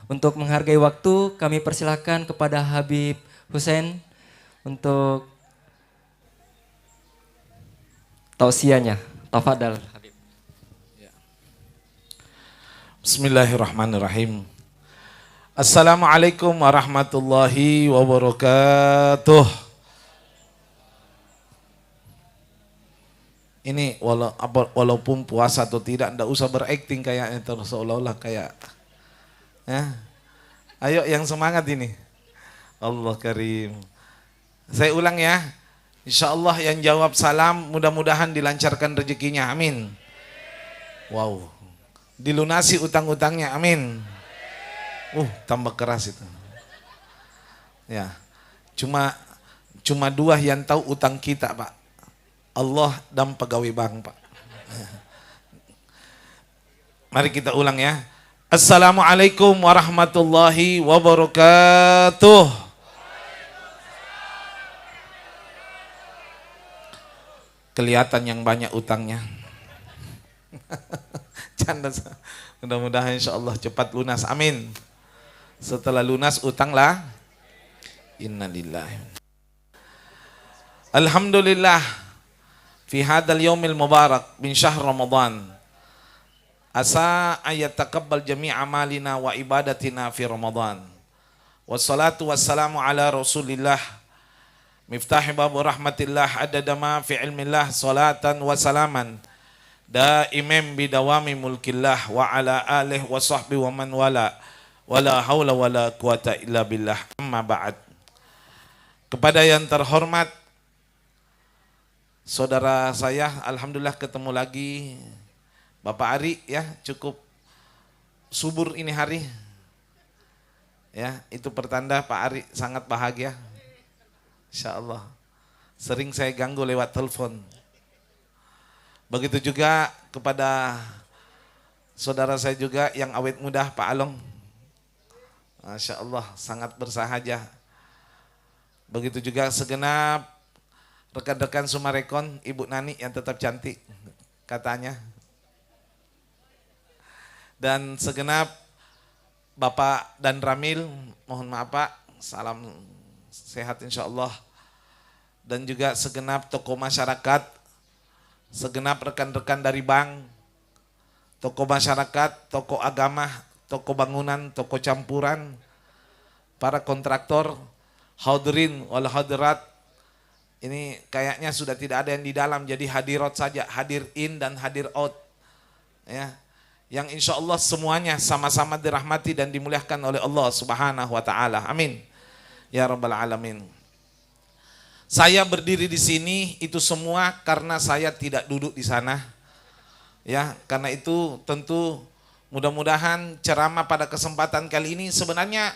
Untuk menghargai waktu, kami persilahkan kepada Habib Hussein untuk tausiahnya. Tafadhal Habib. Bismillahirrahmanirrahim. Assalamualaikum warahmatullahi wabarakatuh. Ini walaupun puasa atau tidak, ndak usah berakting kayaknya terus seolah-olah kayak ya. Ayo yang semangat ini. Allah Karim. Saya ulang ya. Insya Allah yang jawab salam mudah-mudahan dilancarkan rezekinya. Amin. Wow. Dilunasi utang-utangnya. Amin. Tambah keras itu. Ya. Cuma dua yang tahu utang kita, Pak. Allah dan pegawai bank, Pak. Mari kita ulang ya. Assalamualaikum warahmatullahi wabarakatuh. Kelihatan yang banyak utangnya. Canda. Mudah-mudahan insya Allah cepat lunas. Amin. Setelah lunas utanglah. Innalillahi. Alhamdulillah. Fi hadal yaumil mubarak min syahr Ramadan. Asa ayat taqabbal jami' amalina wa ibadatina fi Ramadan. Wassalatu wassalamu ala Rasulillah. Miftahi babu rahmatillah adada ma fi ilmillah salatan wa salaman. Daimim bidawami mulkillah wa ala alihi wa sahbihi wa man wala. Wala hawla wala quwata illa billah. Amma ba'd. Kepada yang terhormat saudara saya, alhamdulillah ketemu lagi Bapak Ari ya, cukup subur ini hari. Ya, itu pertanda Pak Ari sangat bahagia. Insyaallah. Sering saya ganggu lewat telepon. Begitu juga kepada saudara saya juga yang awet muda Pak Along. Masya Allah sangat bersahaja. Begitu juga segenap rekan-rekan Sumarekon, Ibu Nani yang tetap cantik katanya. Dan segenap Bapak dan Ramil, mohon maaf Pak, salam sehat insya Allah. Dan juga segenap tokoh masyarakat, segenap rekan-rekan dari bank, tokoh masyarakat, tokoh agama, tokoh bangunan, tokoh campuran, para kontraktor, hadirin wal hadirat. Ini kayaknya sudah tidak ada yang di dalam, jadi hadirat saja, hadir in dan hadir out. Ya, yang insya Allah semuanya sama-sama dirahmati dan dimuliakan oleh Allah Subhanahu wa taala. Amin. Ya rabbal alamin. Saya berdiri di sini itu semua karena saya tidak duduk di sana. Ya, karena itu tentu mudah-mudahan ceramah pada kesempatan kali ini sebenarnya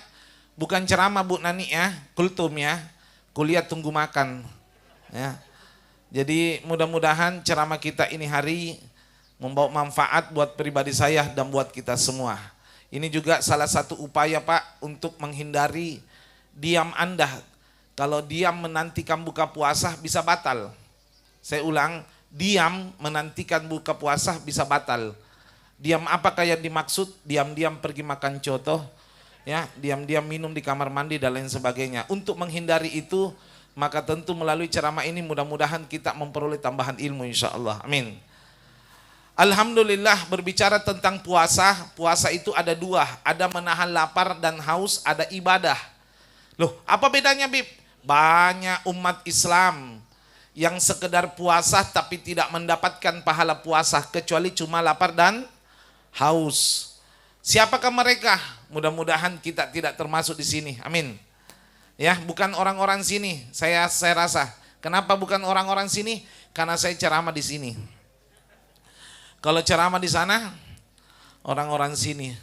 bukan ceramah Bu Nani ya, kultum ya. Kuliah tunggu makan. Ya. Jadi mudah-mudahan ceramah kita ini hari membawa manfaat buat pribadi saya dan buat kita semua. Ini juga salah satu upaya Pak untuk menghindari diam Anda. Kalau diam menantikan buka puasa bisa batal. Saya ulang, diam menantikan buka puasa bisa batal. Diam apakah yang dimaksud? Diam-diam pergi makan coto, ya, diam-diam minum di kamar mandi dan lain sebagainya. Untuk menghindari itu, maka tentu melalui ceramah ini mudah-mudahan kita memperoleh tambahan ilmu insya Allah. Amin. Alhamdulillah, berbicara tentang puasa, puasa itu ada dua, ada menahan lapar dan haus, ada ibadah. Loh, apa bedanya Bib? Banyak umat Islam yang sekedar puasa tapi tidak mendapatkan pahala puasa kecuali cuma lapar dan haus. Siapakah mereka? Mudah-mudahan kita tidak termasuk di sini. Amin. Ya, bukan orang-orang sini. Saya rasa. Kenapa bukan orang-orang sini? Karena saya ceramah di sini. Kalau ceramah di sana, orang-orang sini.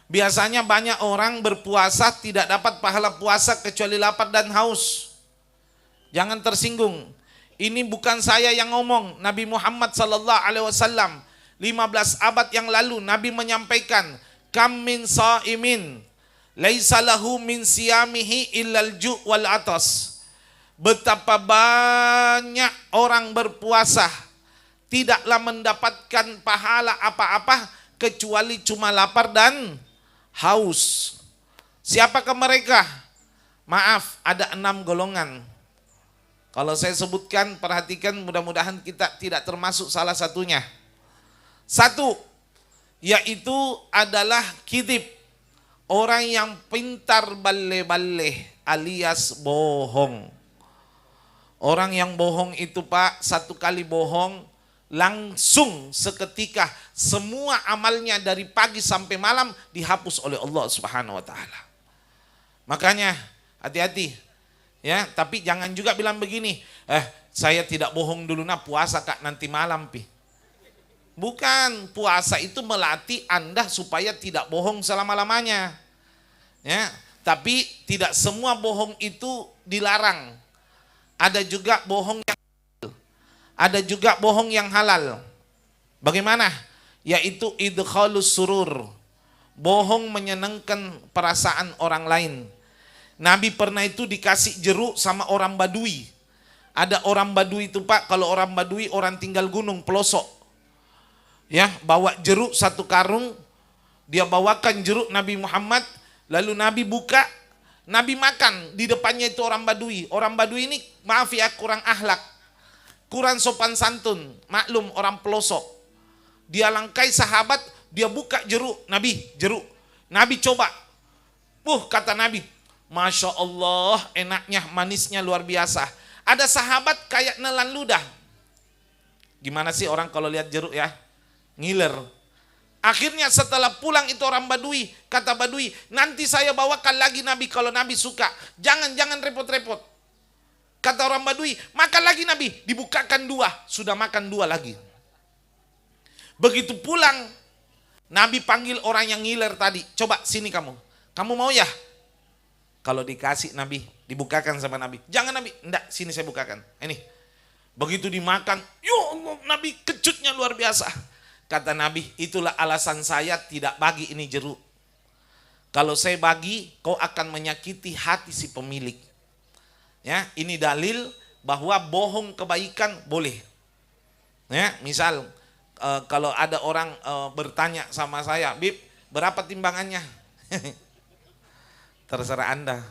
Biasanya banyak orang berpuasa tidak dapat pahala puasa kecuali lapar dan haus. Jangan tersinggung. Ini bukan saya yang ngomong. Nabi Muhammad sallallahu alaihi wasallam 15 abad yang lalu Nabi menyampaikan, kam min shaimin laisa lahu min siyamihi illal ju' wal atas. Betapa banyak orang berpuasa tidaklah mendapatkan pahala apa-apa kecuali cuma lapar dan haus. Siapakah mereka? Maaf, ada 6 golongan. Kalau saya sebutkan, perhatikan, mudah-mudahan kita tidak termasuk salah satunya. 1, yaitu adalah kidib, orang yang pintar balle-balle alias bohong. Orang yang bohong itu Pak, satu kali bohong langsung seketika semua amalnya dari pagi sampai malam dihapus oleh Allah Subhanahu wa taala. Makanya hati-hati ya, tapi jangan juga bilang begini, saya tidak bohong dulu puasa Kak nanti malam pi. Bukan, puasa itu melatih Anda supaya tidak bohong selama-lamanya. Ya, tapi tidak semua bohong itu dilarang. Ada juga bohong yang ada juga bohong yang halal. Bagaimana? Yaitu idkhalus surur. Bohong menyenangkan perasaan orang lain. Nabi pernah itu dikasih jeruk sama orang Badui. Ada orang Badui itu Pak, kalau orang Badui orang tinggal gunung pelosok. Ya, bawa jeruk 1 karung, dia bawakan jeruk Nabi Muhammad, lalu Nabi buka, Nabi makan, di depannya itu orang Badui. Orang Badui ini maaf ya kurang akhlak, kurang sopan santun, maklum orang pelosok. Dia langkai sahabat, dia buka jeruk, jeruk. Nabi coba, kata Nabi, Masya Allah enaknya, manisnya luar biasa. Ada sahabat kayak nelan ludah. Gimana sih orang kalau lihat jeruk ya? Ngiler. Akhirnya setelah pulang itu orang Badui, kata Badui, nanti saya bawakan lagi Nabi kalau Nabi suka. Jangan repot-repot. Kata orang Badui, makan lagi Nabi, dibukakan 2, sudah makan 2 lagi. Begitu pulang, Nabi panggil orang yang ngiler tadi, coba sini kamu mau ya? Kalau dikasih Nabi, dibukakan sama Nabi. Jangan Nabi, enggak, sini saya bukakan. Ini. Begitu dimakan, Nabi kejutnya luar biasa. Kata Nabi, itulah alasan saya tidak bagi ini jeruk. Kalau saya bagi, kau akan menyakiti hati si pemilik. Ya, ini dalil bahwa bohong kebaikan boleh. Ya, misal kalau ada orang bertanya sama saya, Bib, berapa timbangannya? Terserah Anda.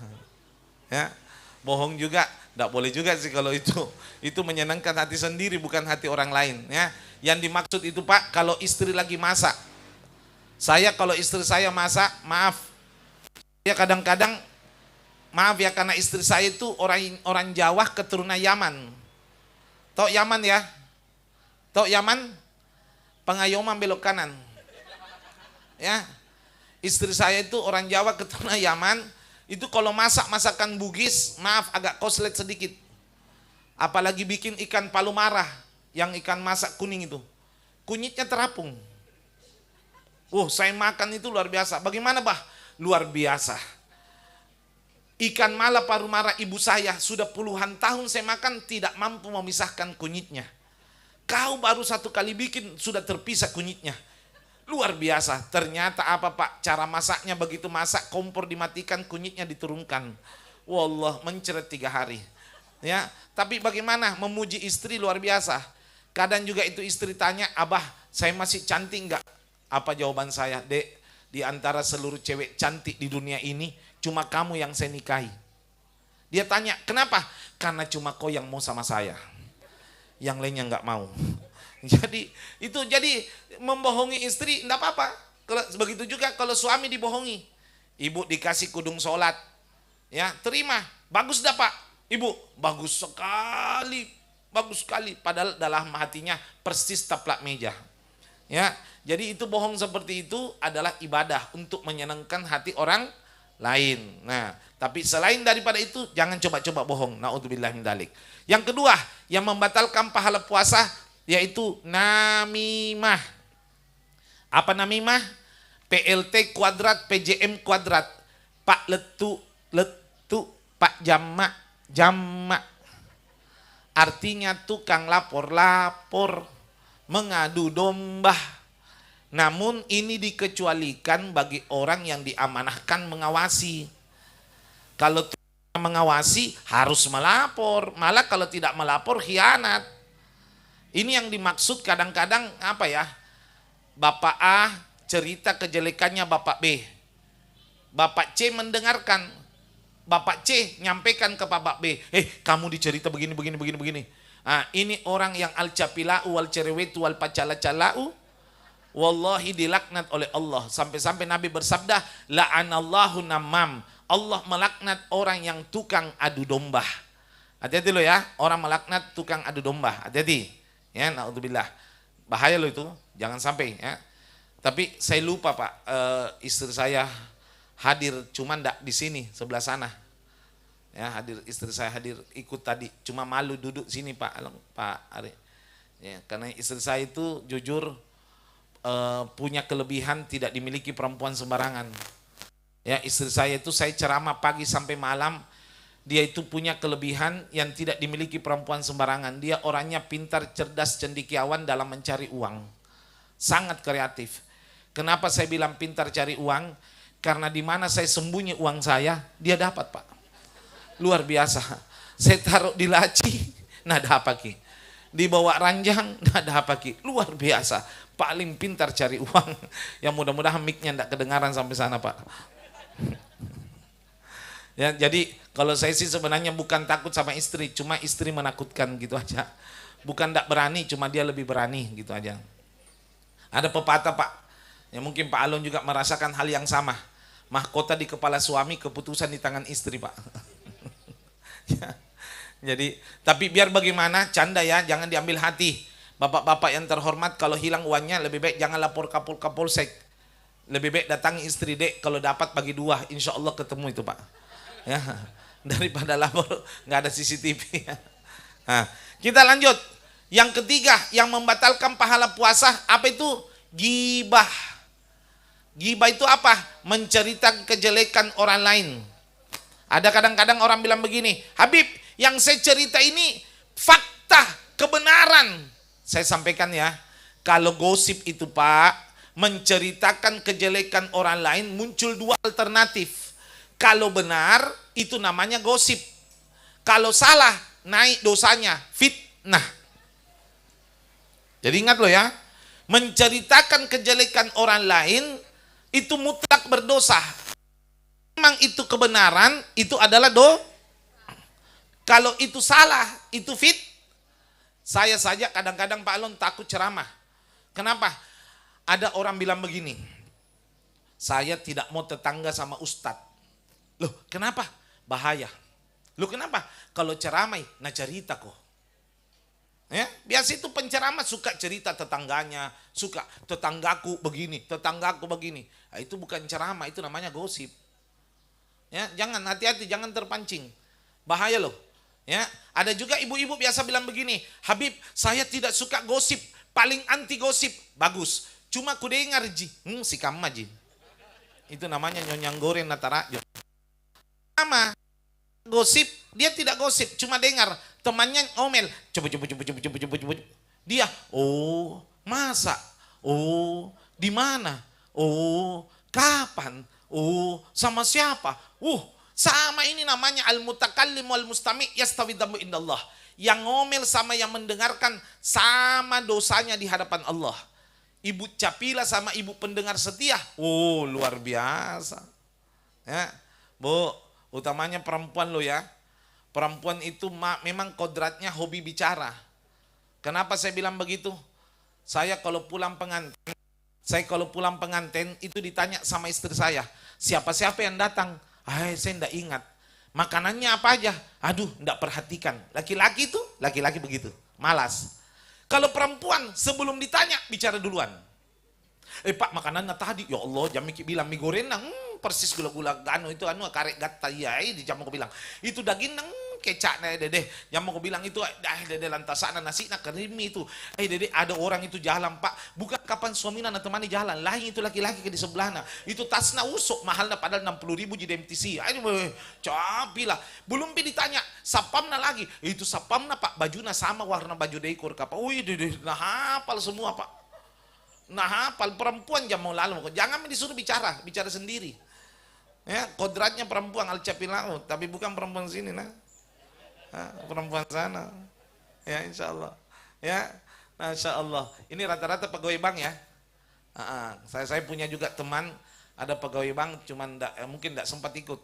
Ya, bohong juga, tidak boleh juga sih kalau itu menyenangkan hati sendiri bukan hati orang lain. Ya, yang dimaksud itu Pak, kalau istri lagi masak, kalau istri saya masak, maaf, ya kadang-kadang, maaf ya karena istri saya itu orang Jawa keturunan Yaman. Tahu Yaman ya? Tahu Yaman? Pengayoman belok kanan. Ya, istri saya itu orang Jawa keturunan Yaman. Itu kalau masak masakan Bugis, maaf agak koslet sedikit. Apalagi bikin ikan palu marah, yang ikan masak kuning itu, kunyitnya terapung. Saya makan itu luar biasa. Bagaimana bah? Luar biasa. Ikan mala paru marah ibu saya sudah puluhan tahun saya makan tidak mampu memisahkan kunyitnya. Kau baru 1 kali bikin sudah terpisah kunyitnya. Luar biasa. Ternyata apa Pak? Cara masaknya begitu masak, kompor dimatikan, kunyitnya diturunkan. Wallah, mencret 3 hari. Ya, tapi bagaimana memuji istri luar biasa. Kadang juga itu istri tanya, Abah saya masih cantik enggak? Apa jawaban saya? Dek, di antara seluruh cewek cantik di dunia ini, cuma kamu yang saya nikahi. Dia tanya, kenapa? Karena cuma kau yang mau sama saya. Yang lainnya enggak mau. Jadi membohongi istri enggak apa-apa. Begitu juga kalau suami dibohongi. Ibu dikasih kudung sholat. Ya, terima. Bagus dah Pak. Ibu, bagus sekali. Bagus sekali, padahal dalam hatinya persis taplak meja. Ya, jadi itu bohong seperti itu adalah ibadah untuk menyenangkan hati orang lain. Nah, tapi selain daripada itu jangan coba-coba bohong. Naudzubillah min dzalik. Yang kedua, yang membatalkan pahala puasa yaitu namimah. Apa namimah? PLT kuadrat, PJM kuadrat. Pak letu, Pak jamak. Artinya tukang lapor-lapor, mengadu domba. Namun ini dikecualikan bagi orang yang diamanahkan mengawasi. Kalau mengawasi harus melapor, malah kalau tidak melapor khianat. Ini yang dimaksud kadang-kadang apa ya? Bapak A cerita kejelekannya Bapak B. Bapak C mendengarkan. Bapak C nyampaikan ke Bapak B, kamu dicerita begini. Nah, ini orang yang al-capilau wal cerewetu wal pacala-calau, wallahi dilaknat oleh Allah. Sampai-sampai Nabi bersabda, la'anallahu namam. Allah melaknat orang yang tukang adu domba. Hati-hati lo ya, orang melaknat tukang adu domba. Hati-hati. Ya, naudzubillah. Bahaya lo itu, jangan sampai ya. Tapi saya lupa Pak, istri saya hadir, cuman enggak di sini, sebelah sana. Ya, hadir, istri saya hadir ikut tadi, cuma malu duduk sini Pak Ari. Ya, karena istri saya itu jujur punya kelebihan tidak dimiliki perempuan sembarangan. Ya, istri saya itu saya ceramah pagi sampai malam, dia itu punya kelebihan yang tidak dimiliki perempuan sembarangan. Dia orangnya pintar, cerdas, cendekiawan dalam mencari uang. Sangat kreatif. Kenapa saya bilang pintar cari uang? Karena di mana saya sembunyi uang saya, dia dapat Pak. Luar biasa. Saya taruh di laci, nada apa ki. Dibawa ranjang, nada apa ki. Luar biasa. Paling pintar cari uang. Yang mudah-mudahan mic-nya tidak kedengaran sampai sana Pak. Ya, jadi kalau saya sih sebenarnya bukan takut sama istri, cuma istri menakutkan gitu aja. Bukan tidak berani, cuma dia lebih berani gitu aja. Ada pepatah Pak, ya mungkin Pak Alon juga merasakan hal yang sama. Mahkota di kepala suami, keputusan di tangan istri Pak. Ya, jadi tapi biar bagaimana, canda ya, jangan diambil hati. Bapak-bapak yang terhormat, kalau hilang uangnya lebih baik jangan lapor Kapolsek. Lebih baik datangi istri, Dek, kalau dapat bagi 2, insya Allah ketemu itu Pak. Ya, daripada lapor nggak ada CCTV. Nah, kita lanjut. Yang ketiga yang membatalkan pahala puasa, apa itu? Ghibah. Ghibah itu apa? Menceritakan kejelekan orang lain. Ada kadang-kadang orang bilang begini, Habib, yang saya cerita ini fakta, kebenaran. Saya sampaikan ya, kalau gosip itu Pak, menceritakan kejelekan orang lain, muncul 2 alternatif. Kalau benar, itu namanya gosip. Kalau salah, naik dosanya, fitnah. Jadi ingat loh ya, menceritakan kejelekan orang lain, itu mutlak berdosa. Memang itu kebenaran, itu adalah kalau itu salah, itu Saya saja kadang-kadang Pak Alon takut ceramah. Kenapa? Ada orang bilang begini, saya tidak mau tetangga sama ustadz. Loh kenapa? Bahaya. Loh kenapa? Kalau ceramah, nah cerita kok. Ya, biasa itu penceramah suka cerita tetangganya, suka tetanggaku begini, tetanggaku begini. Nah, itu bukan ceramah, itu namanya gosip. Ya, jangan, hati-hati, jangan terpancing. Bahaya loh. Ya, ada juga ibu-ibu biasa bilang begini, Habib, saya tidak suka gosip, paling anti gosip. Bagus. Cuma ku dengar ji, si kamma ji. Itu namanya nyonyang goreng natarajo. Sama gosip, dia tidak gosip, cuma dengar temannya omel. Coba. Dia, oh, masa? Oh, di mana? Oh, kapan? Oh, sama siapa? Sama ini namanya al-mutakallim wal mustami' yastawi dhammu indallah. Yang ngomel sama yang mendengarkan sama dosanya di hadapan Allah. Ibu capila sama ibu pendengar setia. Oh, luar biasa. Ya, Bu, utamanya perempuan lo ya. Perempuan itu memang kodratnya hobi bicara. Kenapa saya bilang begitu? Saya kalau pulang pengantin itu ditanya sama istri saya, siapa-siapa yang datang? Saya enggak ingat. Makanannya apa aja? Aduh, enggak perhatikan. Laki-laki itu, laki-laki begitu, malas. Kalau perempuan sebelum ditanya bicara duluan. Pak, makanannya tadi, ya Allah, jam bilang mie goreng, persis gula-gula gano itu karek gata ya, di jam aku bilang. Itu daging kecak dede. Jam aku bilang itu dede lantasana nasi nak kerimi itu. Dede ada orang itu jalan Pak, bukan kapan suaminya na temani jalan, lain itu laki-laki ke di sebelahnya. Itu tasna usuk mahalnya padahal 60.000 di MTC. Aduh, capilah. Belum ditanya, sapamna lagi. Itu sapamna Pak, bajunya sama warna baju dekor kapa. Dede nah hafal semua Pak. Nah hafal perempuan jam mau lalu. Jangan disuruh bicara sendiri. Ya, kodratnya perempuan al-capilau, tapi bukan perempuan sini nah. Perempuan sana. Ya, insya Allah. Ya, Masya Allah. Ini rata-rata pegawai bank ya. Saya punya juga teman ada pegawai bank, cuman mungkin tidak sempat ikut.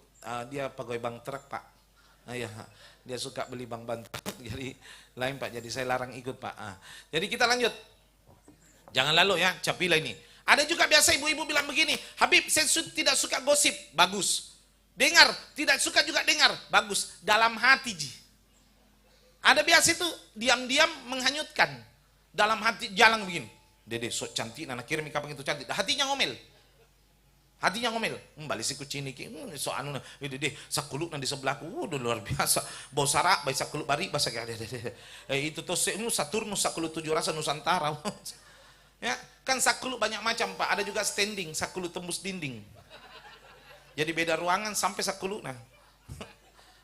Dia pegawai bank truk Pak. Ya, dia suka beli bank truk, jadi lain Pak. Jadi saya larang ikut Pak. Jadi kita lanjut. Jangan lalu ya, capilah ini. Ada juga biasa ibu-ibu bilang begini, Habib saya tidak suka gosip, bagus. Dengar, tidak suka juga dengar, bagus. Dalam hati ji. Ada biasa itu diam-diam menghanyutkan. Dalam hati jalan begini. Dede sok cantik, nana kirim kapan itu cantik. Hatinya ngomel. Hatinya ngomel. Balik si kucing ini, so anu na, dede sakuluk na di sebelahku, udah luar biasa. Bau sarak, baik sakuluk bari, bahasa kayak itu tuh Saturnus sakuluk 7 rasa Nusantara. Ya, kan sakuluk banyak macam Pak. Ada juga standing, sakuluk tembus dinding. Jadi beda ruangan sampai sakuluk nah.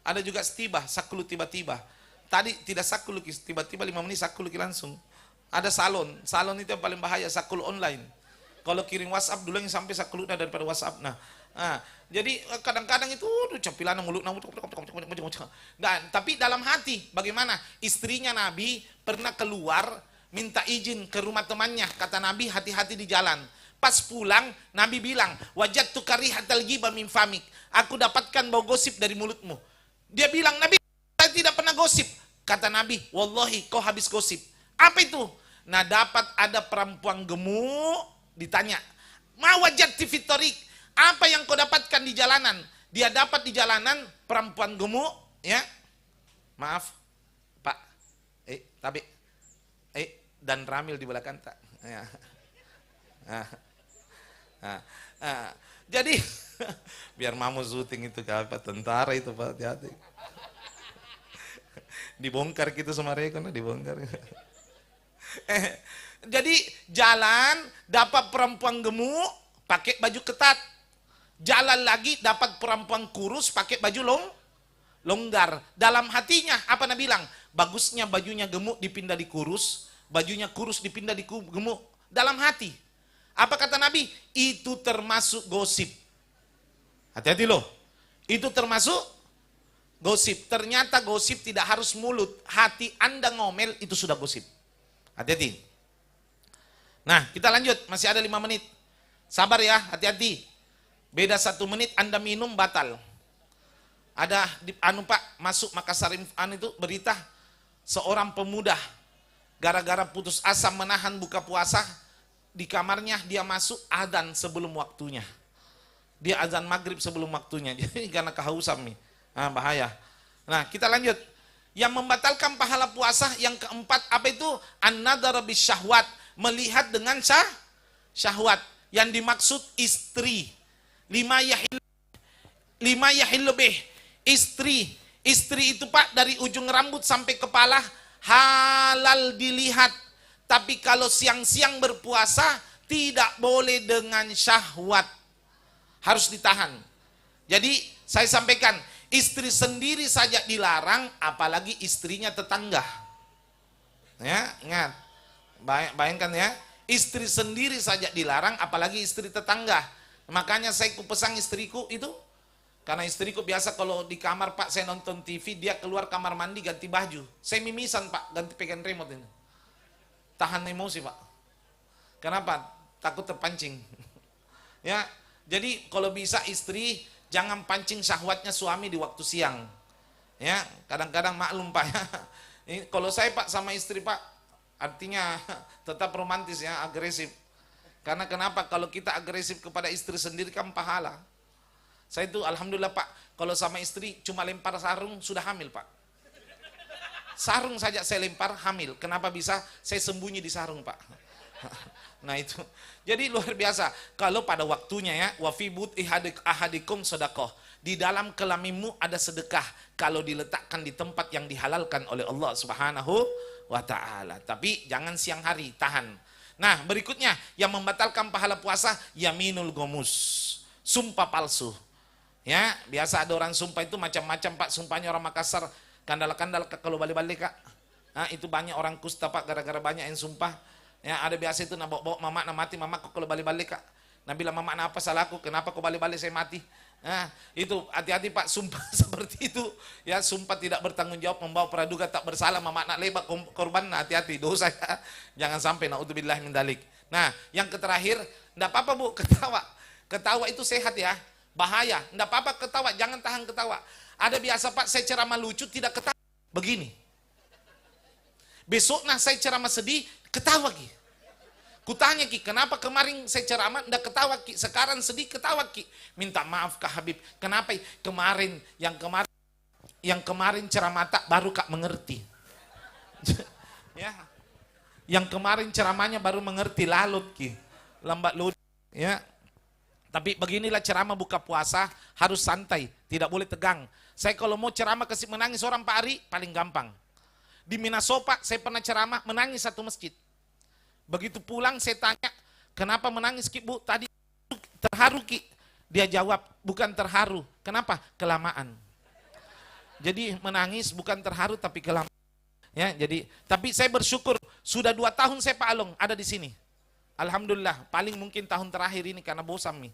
Ada juga stibah, sakuluk tiba-tiba. Tadi tidak sakuluk, tiba-tiba 5 menit sakuluk langsung. Ada salon itu yang paling bahaya, sakuluk online. Kalau kirim WhatsApp dulu yang sampai sakuluk daripada WhatsApp. Nah, jadi kadang-kadang itu capilan mulut nah, tapi dalam hati bagaimana? Istrinya Nabi pernah keluar minta izin ke rumah temannya, kata Nabi hati-hati di jalan. Pas pulang Nabi bilang, wajadtu karihatal ghibah min famik. Aku dapatkan bau gosip dari mulutmu. Dia bilang, Nabi saya tidak pernah gosip. Kata Nabi, wallahi kau habis gosip. Apa itu? Nah dapat ada perempuan gemuk, ditanya, ma wajadti fit thariq, apa yang kau dapatkan di jalanan? Dia dapat di jalanan perempuan gemuk, ya. Maaf, Pak. Tapi dan Ramil di belakang tak. Ya. Jadi biar mamu syuting itu apa tentara itu Pak, hati-hati. Dibongkar gitu sama mereka, dibongkar. Jadi jalan dapat perempuan gemuk pakai baju ketat. Jalan lagi dapat perempuan kurus pakai baju longgar. Dalam hatinya apa Nabi bilang? Bagusnya bajunya gemuk dipindah di kurus, bajunya kurus dipindah di gemuk. Dalam hati. Apa kata Nabi? Itu termasuk gosip. Hati-hati loh. Itu termasuk gosip. Ternyata gosip tidak harus mulut. Hati Anda ngomel itu sudah gosip. Hati-hati. Nah kita lanjut. Masih ada 5 menit. Sabar ya, hati-hati. Beda 1 menit Anda minum batal. Ada Pak masuk Makassar itu berita seorang pemuda gara-gara putus asa menahan buka puasa, di kamarnya dia masuk adzan sebelum waktunya. Dia azan maghrib sebelum waktunya. Jadi karena kehausan nih. Bahaya. Nah kita lanjut. Yang membatalkan pahala puasa yang keempat apa itu? An-nadhar bisyahwat, melihat dengan syahwat. Yang dimaksud istri. Lima yahil lebih. Istri itu Pak dari ujung rambut sampai kepala halal dilihat. Tapi kalau siang-siang berpuasa tidak boleh dengan syahwat. Harus ditahan. Jadi saya sampaikan, istri sendiri saja dilarang, apalagi istrinya tetangga. Ya, ingat. Bayangkan ya, istri sendiri saja dilarang, apalagi istri tetangga. Makanya saya pesan istriku itu, karena istriku biasa kalau di kamar Pak saya nonton TV, dia keluar kamar mandi ganti baju. Saya mimisan Pak, ganti pegang remote ini. Tahan emosi Pak. Kenapa? Takut terpancing. Ya, jadi kalau bisa istri jangan pancing syahwatnya suami di waktu siang. Ya, kadang-kadang maklum Pak ya. Ini kalau saya Pak sama istri Pak, artinya tetap romantis ya, agresif. Karena kenapa? Kalau kita agresif kepada istri sendiri kan pahala. Saya itu alhamdulillah Pak, kalau sama istri cuma lempar sarung sudah hamil Pak. Sarung saja saya lempar hamil. Kenapa bisa? Saya sembunyi di sarung Pak. Nah itu. Jadi luar biasa. Kalau pada waktunya ya, wa fi buti ahadikum sedekah. Di dalam kelaminmu ada sedekah kalau diletakkan di tempat yang dihalalkan oleh Allah Subhanahu wa taala. Tapi jangan siang hari, tahan. Nah, berikutnya yang membatalkan pahala puasa yaminul gomus. Sumpah palsu. Ya, biasa ada orang sumpah itu macam-macam Pak, sumpahnya orang Makassar kandal-kandal kalau balik-balik Kak. Nah, itu banyak orang kusta Pak gara-gara banyak yang sumpah. Ya, ada biasa itu nak bawa mama nak mati, mama kok kalau balik-balik Kak. Nah bilang mama apa salahku, kenapa kok balik-balik saya mati? Nah, itu hati-hati Pak, sumpah seperti itu ya, sumpah tidak bertanggung jawab membawa praduga tak bersalah memakna lebak korban. Nah, hati-hati dosa ya. Jangan sampai naudzubillah min dalik. Nah, yang terakhir, enggak apa-apa Bu ketawa. Ketawa itu sehat ya. Bahaya, enggak apa-apa ketawa, jangan tahan ketawa. Ada biasa Pak, saya ceramah lucu tidak ketawa. Begini. Besok saya ceramah sedih, ketawa Ki. Kutanya Ki, kenapa kemarin saya ceramah enggak ketawa Ki, sekarang sedih ketawa Ki. Minta maaf Kak Habib. Kenapa? Yang kemarin ceramah tak baru Kak mengerti. Ya. Yang kemarin ceramahnya baru mengerti, lalut Ki. Lambat laut ya. Tapi beginilah ceramah buka puasa, harus santai, tidak boleh tegang. Saya kalau mau ceramah kasih menangis orang Pak Ari paling gampang. Di Minasopa saya pernah ceramah menangis satu masjid. Begitu pulang saya tanya, kenapa menangis Ki Bu? Tadi terharu Ki. Dia jawab, bukan terharu. Kenapa? Kelamaan. Jadi menangis bukan terharu tapi kelamaan. Ya, jadi tapi saya bersyukur sudah 2 tahun saya Pak Along ada di sini. Alhamdulillah, paling mungkin tahun terakhir ini karena bosan nih.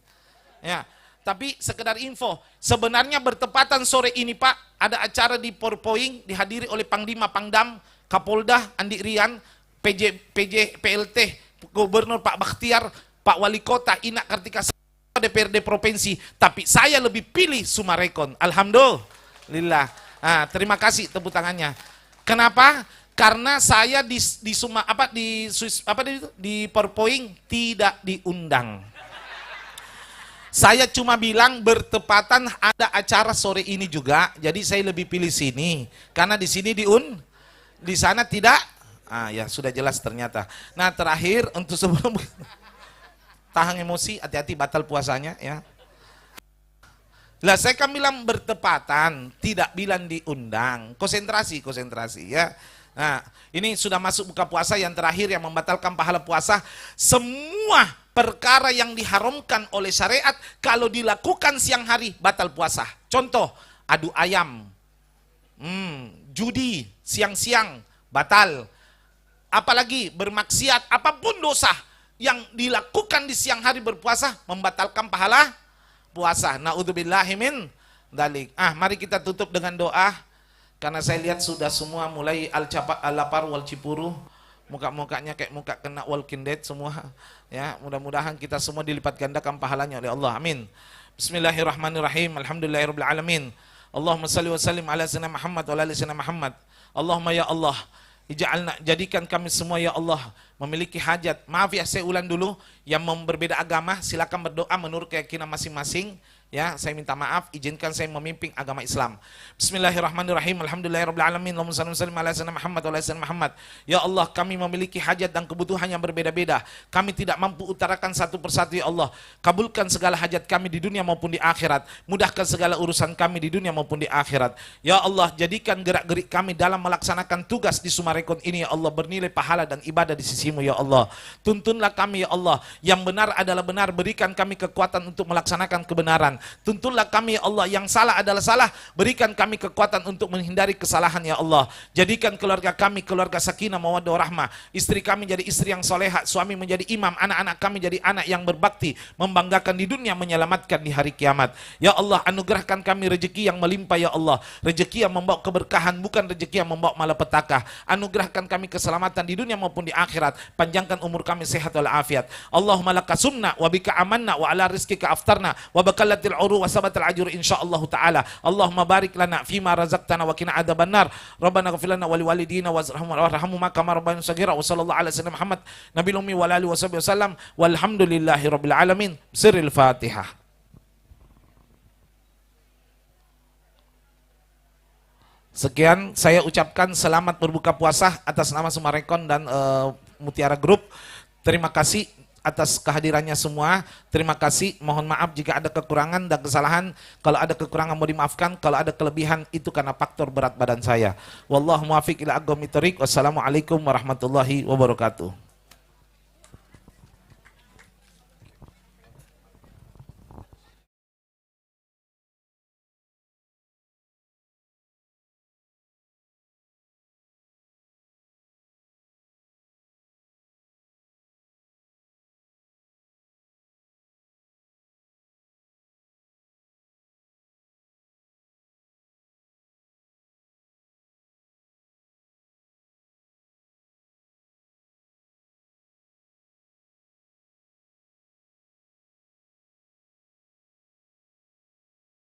Ya, tapi sekedar info, sebenarnya bertepatan sore ini Pak, ada acara di Porpoing dihadiri oleh Panglima Pangdam, Kapolda Andi Rian, PLT, Gubernur Pak Bakhtiar, Pak Wali Kota Inak Kartika, DPRD Provinsi, tapi saya lebih pilih Sumarekon. Alhamdulillah. Nah, terima kasih tepuk tangannya. Kenapa? Karena saya di Porpoing tidak diundang. Saya cuma bilang bertepatan ada acara sore ini juga, jadi saya lebih pilih sini. Karena di sini di sana tidak. Ah ya sudah jelas ternyata. Nah terakhir untuk sebelum tahan emosi, hati-hati batal puasanya ya. Lah saya kan bilang bertepatan, tidak bilang diundang. Konsentrasi ya. Nah ini sudah masuk buka puasa yang terakhir yang membatalkan pahala puasa. Semua perkara yang diharamkan oleh syariat kalau dilakukan siang hari batal puasa. Contoh adu ayam, judi siang-siang batal. Apalagi bermaksiat, apapun dosa yang dilakukan di siang hari berpuasa membatalkan pahala puasa. Naudzubillahi min dzalik. Mari kita tutup dengan doa karena saya lihat sudah semua mulai al-lapar wal cipuru, muka-mukanya kayak muka kena walking dead semua. Ya, mudah-mudahan kita semua dilipat gandakan pahalanya oleh Allah. Amin. Bismillahirrahmanirrahim. Alhamdulillahirabbil alamin. Allahumma shalli wa sallim ala sayyidina Muhammad wa ala ali sayyidina Muhammad. Allahumma ya Allah, jadikan kami semua ya Allah memiliki hajat. Maaf ya saya ulang dulu, yang berbeda agama silakan berdoa menurut keyakinan masing-masing. Ya, saya minta maaf, izinkan saya memimpin agama Islam. Bismillahirrahmanirrahim. Alhamdulillahirabbil alamin. Allahumma shalli wa sallim ala sayyidina Muhammad wa ala ali sayyidina Muhammad. Ya Allah, kami memiliki hajat dan kebutuhan yang berbeda-beda. Kami tidak mampu utarakan satu persatu ya Allah. Kabulkan segala hajat kami di dunia maupun di akhirat. Mudahkan segala urusan kami di dunia maupun di akhirat. Ya Allah, jadikan gerak-gerik kami dalam melaksanakan tugas di Sumarekon ini ya Allah bernilai pahala dan ibadah di sisimu ya Allah. Tuntunlah kami ya Allah, yang benar adalah benar, berikan kami kekuatan untuk melaksanakan kebenaran. Tuntunlah kami ya Allah, yang salah adalah salah, berikan kami kekuatan untuk menghindari kesalahan ya Allah. Jadikan keluarga kami keluarga sakinah mawaddah warahmah. Istri kami jadi istri yang soleha, suami menjadi imam, anak-anak kami jadi anak yang berbakti, membanggakan di dunia, menyelamatkan di hari kiamat. Ya Allah, anugerahkan kami rezeki yang melimpah ya Allah, rezeki yang membawa keberkahan, bukan rezeki yang membawa malapetaka. Anugerahkan kami keselamatan di dunia maupun di akhirat. Panjangkan umur kami sehat walafiat. Allahumma laka sumna wa bika amanna wa ala rizkika aftarna wa bakallatil uru wa sabatal ajur insyaallah taala. Allahumma barik lana fima razaqtana wa qina adzabannar. Rabbana ighfir lana wa liwalidina warhamhuma kama rabbayana shaghira. Wa sallallahu ala sayyidina Muhammad nabiyil ummi wa alihi wasallam. Walhamdulillahi rabbil alamin. Sirril Fatihah. Sekian saya ucapkan selamat berbuka puasa atas nama Sumarekon dan Mutiara Group. Terima kasih atas kehadirannya semua. Terima kasih, mohon maaf jika ada kekurangan dan kesalahan. Kalau ada kekurangan mau dimaafkan, kalau ada kelebihan itu karena faktor berat badan saya. Wallahu muwaffiq ila aqwamit thoriq. Wassalamualaikum warahmatullahi wabarakatuh.